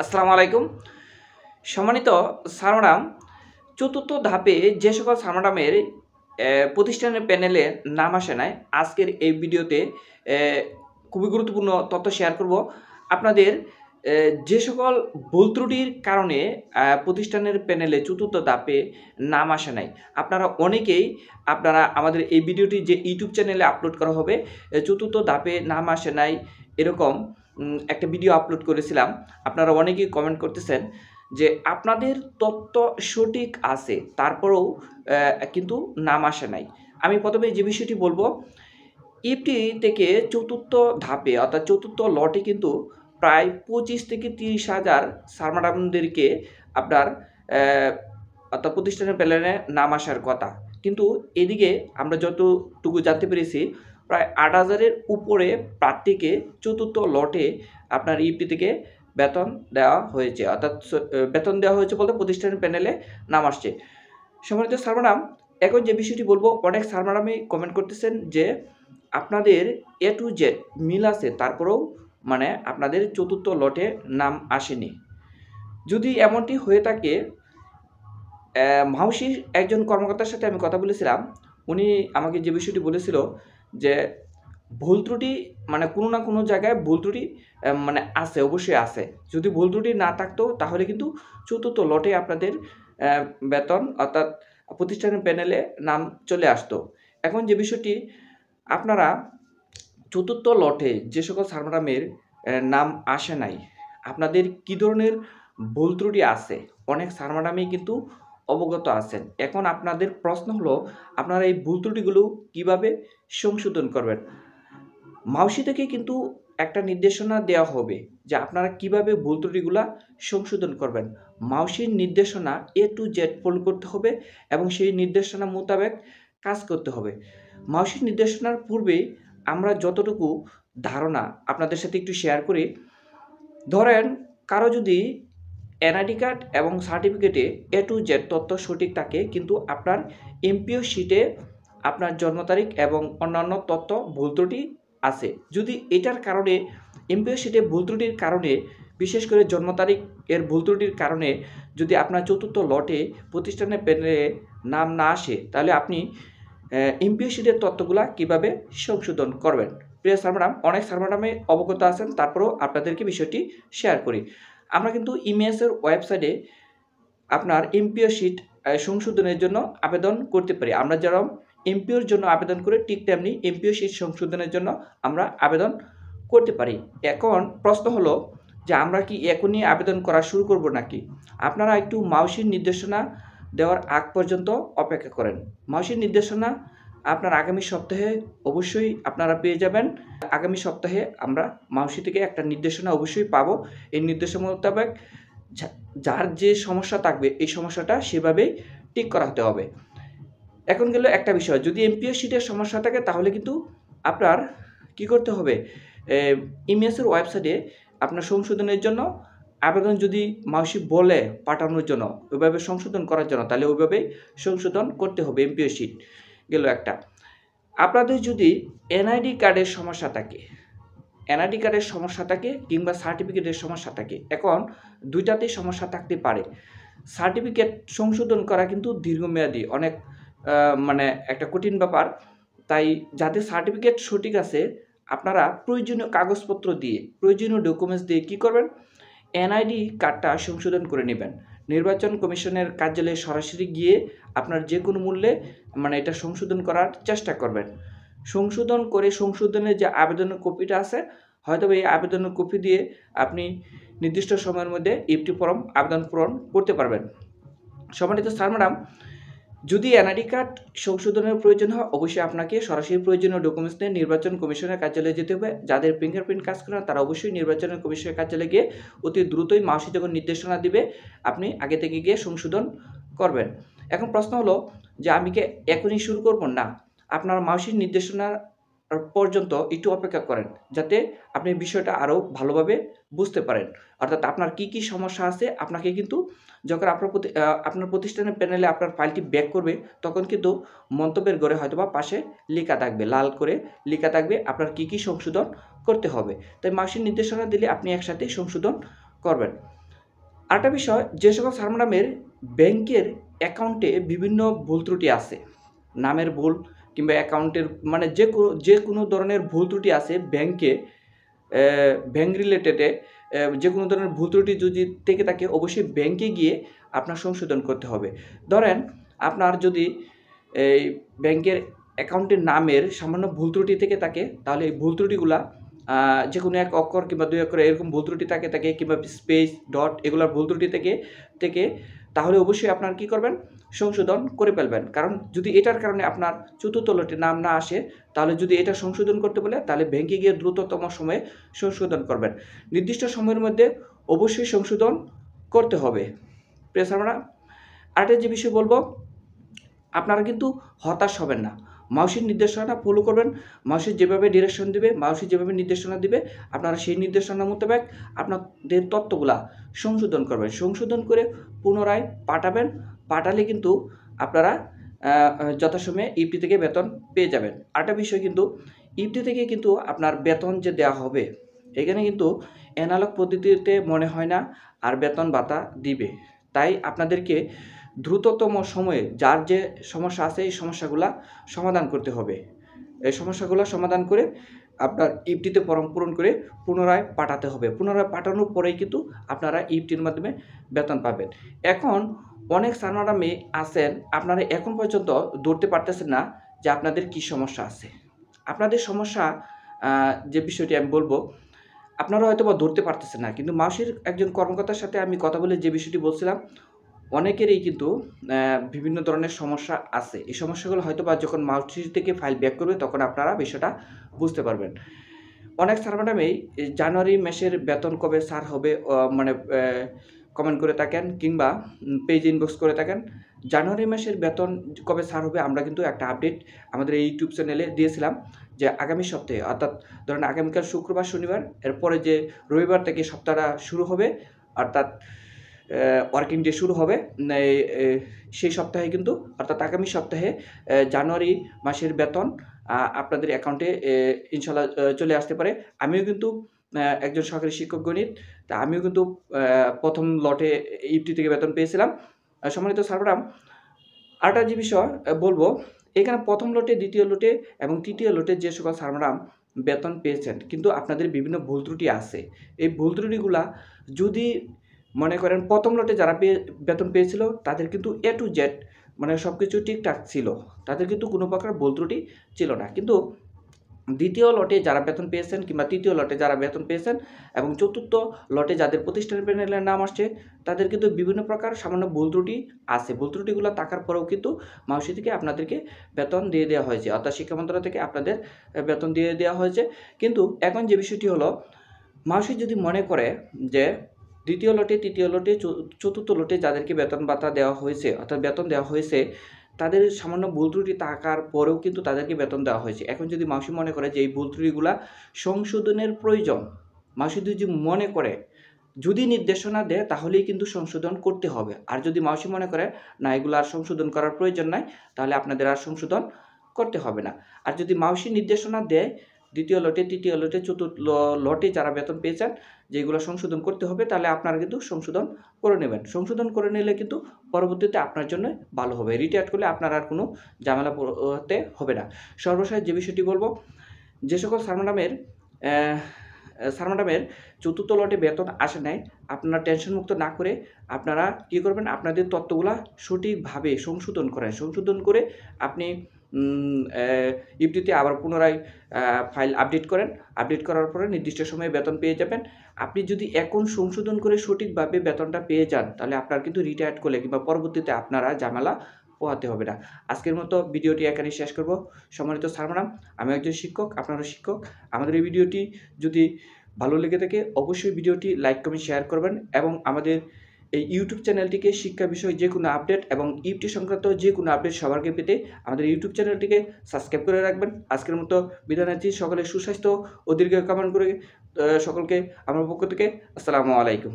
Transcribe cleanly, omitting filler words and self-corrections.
আসসালামু আলাইকুম। সম্মানিত স্যার ম্যাডাম, চতুর্থ ধাপে যে সকল স্যার ম্যাডামের প্রতিষ্ঠানের প্যানেলে নাম আসে নাই, আজকের এই ভিডিওতে খুবই গুরুত্বপূর্ণ তথ্য শেয়ার করব। আপনাদের যে সকল ভুল ত্রুটির কারণে প্রতিষ্ঠানের প্যানেলে চতুর্থ ধাপে নাম আসে নাই, আপনারা অনেকেই আমাদের এই ভিডিওটি যে ইউটিউব চ্যানেলে আপলোড করা হবে, চতুর্থ ধাপে নাম আসে নাই এরকম একটা ভিডিও আপলোড করেছিলাম। আপনারা অনেকেই কমেন্ট করতেছেন যে আপনাদের তথ্য সঠিক আছে, তারপরেও কিন্তু নাম আসে নাই। আমি প্রথমে যে বিষয়টি বলবো, ইফটি থেকে চতুর্থ ধাপে অর্থাৎ চতুর্থ লটে কিন্তু প্রায় 25 থেকে 30,000 স্যার ম্যাডামদেরকে আপনার অর্থাৎ প্রতিষ্ঠানের প্যানেলে নাম আসার কথা, কিন্তু এদিকে আমরা যতটুকু জানতে পেরেছি প্রায় 8,000-এর উপরে প্রার্থীকে চতুর্থ লটে আপনার ইফটি থেকে বেতন দেওয়া হয়েছে, অর্থাৎ বেতন দেওয়া হয়েছে বলতে প্রতিষ্ঠানের প্যানেলে নাম আসছে। সম্মানিত স্যার ম্যাডাম, এখন যে বিষয়টি বলবো, অনেক স্যার ম্যাডামই কমেন্ট করতেছেন যে আপনাদের এ টু জেড মিল আছে, তারপরেও আপনাদের চতুর্থ লটে নাম আসেনি। যদি এমনটি হয়ে থাকে, মাউসির একজন কর্মকর্তার সাথে আমি কথা বলেছিলাম। উনি আমাকে যে বিষয়টি বলেছিল যে ভুল ত্রুটি কোনো না কোনো জায়গায় ভুল ত্রুটি আছে, অবশ্যই আছে। যদি ভুল ত্রুটি না থাকতো তাহলে কিন্তু চতুর্থ লটে আপনাদের বেতন অর্থাৎ প্রতিষ্ঠানের প্যানেলে নাম চলে আসতো। এখন যে বিষয়টি, আপনারা চতুর্থ লটে যে সকল স্যার ম্যাডামের নাম আসে নাই, আপনাদের কী ধরনের ভুল ত্রুটি আছে, অনেক স্যার ম্যাডামই কিন্তু অবগত আছেন। এখন আপনাদের প্রশ্ন হলো, আপনারা এই ভুল ত্রুটিগুলো কীভাবে সংশোধন করবেন। মাউসি থেকে কিন্তু একটা নির্দেশনা দেওয়া হবে যে আপনারা কিভাবে ভুল ত্রুটিগুলা সংশোধন করবেন। মাউসির নির্দেশনা এ টু জেড ফলো করতে হবে এবং সেই নির্দেশনা মোতাবেক কাজ করতে হবে। মাউসির নির্দেশনার পূর্বে আমরা যতটুকু ধারণা আপনাদের সাথে একটু শেয়ার করি। ধরেন কারো যদি এনআইডি কার্ড এবং সার্টিফিকেটে এ টু জেড তথ্য সঠিক থাকে, কিন্তু আপনার এমপিও শিটে আপনার জন্ম তারিখ এবং অন্যান্য তথ্য ভুল ত্রুটি আছে। যদি এটার কারণে এমপিও শিটে ভুল ত্রুটির কারণে, বিশেষ করে জন্ম তারিখ এর ভুল ত্রুটির কারণে যদি আপনার চতুর্থ লটে প্রতিষ্ঠানের প্যানেলে নাম না আসে, তাহলে আপনি এমপিও শিটের তথ্যগুলা কিভাবে সংশোধন করবেন। প্রিয় স্যার ম্যাডাম, অনেক স্যার ম্যাডামে অবগত আছেন, তারপরেও আপনাদেরকে বিষয়টি শেয়ার করি। আমরা কিন্তু ইমেএসের ওয়েবসাইটে আপনার এমপিও শিট সংশোধনের জন্য আবেদন করতে পারি। আমরা যারা এমপিওর জন্য আবেদন করে, ঠিক তেমনি এমপিও শিট সংশোধনের জন্য আমরা আবেদন করতে পারি। এখন প্রশ্ন হলো যে আমরা কি এখনই আবেদন করা শুরু করব নাকি? আপনারা একটু মাউসির নির্দেশনা দেওয়ার আগ পর্যন্ত অপেক্ষা করেন। মাউসির নির্দেশনা আপনার আগামী সপ্তাহে অবশ্যই আপনারা পেয়ে যাবেন। আগামী সপ্তাহে আমরা মাউসি থেকে একটা নির্দেশনা অবশ্যই পাবো। এই নির্দেশনা মোতাবেক যার যে সমস্যা থাকবে, এই সমস্যাটা সেভাবেই ঠিক করাতে হবে। এখন গেল একটা বিষয়, যদি এমপিও শিটের সমস্যা থাকে তাহলে কিন্তু আপনার কি করতে হবে, ইমেএসের ওয়েবসাইটে আপনার সংশোধনের জন্য আবেদন যদি মাউসি বলে পাঠানোর জন্য, ওইভাবে সংশোধন করার জন্য, তাহলে ওইভাবেই সংশোধন করতে হবে। এমপিও শিট গেল একটা। আপনাদের যদি এনআইডি কার্ডের সমস্যা থাকে, এনআইডি কার্ডের সমস্যা থাকে কিংবা সার্টিফিকেটের সমস্যা থাকে, এখন দুইটাতেই সমস্যা থাকতে পারে। সার্টিফিকেট সংশোধন করা কিন্তু দীর্ঘমেয়াদী, অনেক একটা কঠিন ব্যাপার। তাই যাদের সার্টিফিকেট সঠিক আছে, আপনারা প্রয়োজনীয় কাগজপত্র দিয়ে, প্রয়োজনীয় ডকুমেন্টস দিয়ে কী করবেন, এনআইডি কার্ডটা সংশোধন করে নেবেন। নির্বাচন কমিশনের কার্যালয়ে সরাসরি গিয়ে আপনার যে কোনো মূল্যে এটা সংশোধন করার চেষ্টা করবেন। সংশোধন করে সংশোধনের যে আবেদনের কপিটা আছে, হয়তো এই আবেদনের কপি দিয়ে আপনি নির্দিষ্ট সময়ের মধ্যে ইফটি ফর্ম আবেদন পূরণ করতে পারবেন। সম্মানিত স্যার ম্যাডাম, যদি এনআইডি কার্ড সংশোধনের প্রয়োজন হয়, অবশ্যই আপনাকে সরাসরি প্রয়োজনীয় ডকুমেন্টস নিয়ে নির্বাচন কমিশনের কার্যালয়ে যেতে হবে। যাদের ফিঙ্গারপ্রিন্ট কাজ করে তারা অবশ্যই নির্বাচন কমিশনের কার্যালয়ে গিয়ে অতি দ্রুতই মাউসি যখন নির্দেশনা দিবে, আপনি আগে থেকে গিয়ে সংশোধন করবেন। এখন প্রশ্ন হলো যে আমি কি এখনই শুরু করব? না, আপনার মাউসির নির্দেশনা পর্যন্ত একটু অপেক্ষা করেন, যাতে আপনি বিষয়টা আরও ভালোভাবে বুঝতে পারেন। অর্থাৎ আপনার কি কি সমস্যা আছে, আপনাকে কিন্তু যখন আপনার প্রতিষ্ঠানের প্যানেলে আপনার ফাইলটি ব্যাক করবে, তখন কিন্তু মন্তব্যের ঘরে হয়তোবা পাশে লেখা থাকবে, লাল করে লেখা থাকবে আপনার কি সংশোধন করতে হবে। তাই মাউসির নির্দেশনা দিলে আপনি একসাথে সংশোধন করবেন। আরেকটা বিষয়, যে সকল স্যার ম্যাডামের ব্যাংকের অ্যাকাউন্টে বিভিন্ন ভুল ত্রুটি আছে, নামের ভুল কিংবা অ্যাকাউন্টের মানে যে কোনো ধরনের ভুল ত্রুটি আছে ব্যাংকে, ব্যাংক রিলেটেডে যে কোনো ধরনের ভুল ত্রুটি যদি থেকে থাকে, অবশ্যই ব্যাংকে গিয়ে আপনার সংশোধন করতে হবে। ধরেন আপনার যদি এই ব্যাংকের অ্যাকাউন্টের নামের সামান্য ভুল ত্রুটি থেকে থাকে, তাহলে এই ভুল ত্রুটিগুলা যে কোনো এক অক্ষর কিংবা 2 অক্ষরে এরকম ভুল ত্রুটি থাকে কিংবা স্পেস, ডট এগুলোর ভুল ত্রুটি থেকে তাহলে অবশ্যই আপনার কী করবেন, সংশোধন করে ফেলবেন। কারণ যদি এটার কারণে আপনার চতুর্থ লটে নাম না আসে, তাহলে যদি এটা সংশোধন করতে বলে, তাহলে ব্যাংকে গিয়ে দ্রুততম সময়ে সংশোধন করবেন। নির্দিষ্ট সময়ের মধ্যে অবশ্যই সংশোধন করতে হবে। প্রিয় স্যার ম্যাডাম, আরেকটা যে বিষয় বলবো, আপনারা কিন্তু হতাশ হবেন না। মাউসির নির্দেশনা ফলো করবেন। মাউসি যেভাবে ডিরেকশন দিবে, মাউসি যেভাবে নির্দেশনা দিবে, আপনারা সেই নির্দেশনা মোতাবেক আপনাদের তথ্যগুলা সংশোধন করবেন। সংশোধন করে পুনরায় পাঠালে কিন্তু আপনারা যথাসময়ে ইপটি থেকে বেতন পেয়ে যাবেন। আরেকটা বিষয় কিন্তু, ইপটি থেকে কিন্তু আপনার বেতন যে দেওয়া হবে, এখানে কিন্তু অ্যানালগ পদ্ধতিতে মনে হয় না আর বেতন ভাতা দিবে। তাই আপনাদেরকে দ্রুততম সময়ে যার যে সমস্যা আছে এই সমস্যাগুলা সমাধান করতে হবে। এই সমস্যাগুলো সমাধান করে আপনার ইপটিতে ফর্ম পূরণ করে পুনরায় পাঠাতে হবে। পুনরায় পাঠানোর পরেই কিন্তু আপনারা ইপটির মাধ্যমে বেতন পাবেন। এখন অনেক স্যার ম্যাডামই আছেন, আপনারা এখন পর্যন্ত ধরতে পারতেছেন না যে আপনাদের কী সমস্যা আছে। আপনাদের সমস্যা যে বিষয়টি আমি বলবো, আপনারা হয়তো বা ধরতে পারতেছেন না, কিন্তু মাউসির একজন কর্মকর্তার সাথে আমি কথা বলে যে বিষয়টি বলছিলাম, অনেকেরই কিন্তু বিভিন্ন ধরনের সমস্যা আছে। এই সমস্যাগুলো হয়তো বা যখন মাউসি থেকে ফাইল ব্যাক করবে তখন আপনারা বিষয়টা বুঝতে পারবেন। অনেক স্যার ম্যাডামই জানুয়ারি মাসের বেতন কবে স্যার হবে মানে কমেন্ট করে থাকেন কিংবা পেজ ইনবক্স করে থাকেন। জানুয়ারি মাসের বেতন কবে স্যার হবে, আমরা কিন্তু একটা আপডেট আমাদের এই ইউটিউব চ্যানেলে দিয়েছিলাম যে আগামী সপ্তাহে, অর্থাৎ ধরেন আগামীকাল শুক্রবার শনিবার, এরপরে যে রবিবার থেকে সপ্তাহটা শুরু হবে, অর্থাৎ ওয়ার্কিং ডে শুরু হবে সেই সপ্তাহে কিন্তু, অর্থাৎ আগামী সপ্তাহে জানুয়ারি মাসের বেতন আপনাদের অ্যাকাউন্টে ইনশাল্লাহ চলে আসতে পারে। আমিও কিন্তু একজন সরকারি শিক্ষক গণিত, তা আমিও কিন্তু প্রথম লটে ইপটি থেকে বেতন পেয়েছিলাম। সম্মানিত স্যার ম্যাডাম, আরেকটা যে বিষয় বলবো, এখানে প্রথম লটে, দ্বিতীয় লটে এবং তৃতীয় লটে যে সকল স্যার ম্যাডাম বেতন পেয়েছেন, কিন্তু আপনাদের বিভিন্ন ভুল ত্রুটি আছে। এই ভুল ত্রুটিগুলা যদি মনে করেন প্রথম লটে যারা বেতন পেয়েছিল তাদের কিন্তু A to Z মানে সব কিছু ঠিকঠাক ছিল, তাদের কিন্তু কোনো প্রকার ভুল ত্রুটি ছিল না। কিন্তু দ্বিতীয় লটে যারা বেতন পেয়েছেন কিংবা তৃতীয় লটে যারা বেতন পেয়েছেন এবং চতুর্থ লটে যাদের প্রতিষ্ঠান প্যানেলের নাম আসছে, তাদের কিন্তু বিভিন্ন প্রকার সামান্য ভুল ত্রুটি আছে। ভুল ত্রুটিগুলো থাকার পরেও কিন্তু মাউসি থেকে আপনাদেরকে বেতন দিয়ে দেওয়া হয়েছে, অর্থাৎ শিক্ষা মন্ত্রণালয় থেকে আপনাদের বেতন দিয়ে দেওয়া হয়েছে। কিন্তু এখন যে বিষয়টি হলো, মাউসি যদি মনে করে যে দ্বিতীয় লটে, তৃতীয় লটে, চতুর্থ লটে যাদেরকে বেতন ভাতা দেওয়া হয়েছে, অর্থাৎ বেতন দেওয়া হয়েছে, তাদের সামান্য ভুল ত্রুটি থাকার পরেও কিন্তু তাদেরকে বেতন দেওয়া হয়েছে। এখন যদি মাউসি মনে করে যে এই ভুল ত্রুটিগুলা সংশোধনের প্রয়োজন, মাউসি যদি মনে করে, যদি নির্দেশনা দেয় তাহলেই কিন্তু সংশোধন করতে হবে। আর যদি মাউসি মনে করে না এগুলো আর সংশোধন করার প্রয়োজন নাই, তাহলে আপনাদের আর সংশোধন করতে হবে না। আর যদি মাউসি নির্দেশনা দেয় দ্বিতীয় লটে, তৃতীয় লটে, চতুর্থ লটে যারা বেতন পেয়েছেন যেগুলো সংশোধন করতে হবে, তাহলে আপনারা কিন্তু সংশোধন করে নেবেন। সংশোধন করে নিলে কিন্তু পরবর্তীতে আপনার জন্য ভালো হবে। রিটায়ার করলে আপনার আর কোনো ঝামেলা হতে হবে না। সর্বশেষ যে বিষয়টি বলবো, যে সকল স্যার ম্যাডামের চতুর্থ লটে বেতন আসে নাই, আপনারা টেনশন মুক্ত না করে আপনারা কী করবেন, আপনাদের তথ্যগুলা সঠিকভাবে সংশোধন করেন। সংশোধন করে আপনি ইপটিতে আবার পুনরায় ফাইল আপডেট করেন। আপডেট করার পরে নির্দিষ্ট সময়ে বেতন পেয়ে যাবেন। আপনি যদি এখন সংশোধন করে সঠিকভাবে বেতনটা পেয়ে যান, তাহলে আপনার কিন্তু রিটায়ার্ড করলে কিংবা পরবর্তীতে আপনারা ঝামেলা পোহাতে হবে না। আজকের মতো ভিডিওটি এখানেই শেষ করব। সম্মানিত স্যার ম্যাডাম, আমি একজন শিক্ষক, আপনারা শিক্ষক। আমাদের এই ভিডিওটি যদি ভালো লেগে থাকে অবশ্যই ভিডিওটি লাইক, কমেন্ট, শেয়ার করবেন এবং আমাদের এই ইউটিউব চ্যানেলটিকে শিক্ষা বিষয়ে যে কোনো আপডেট এবং ইপটি সংক্রান্ত যে কোনো আপডেট সবার আগে পেতে আমাদের ইউটিউব চ্যানেলটিকে সাবস্ক্রাইব করে রাখবেন। আজকের মতো বিদায় নিচ্ছি। সকলের সুস্বাস্থ্য ও দীর্ঘ কামনা করে সকলকে আমার পক্ষ থেকে আসসালামু আলাইকুম।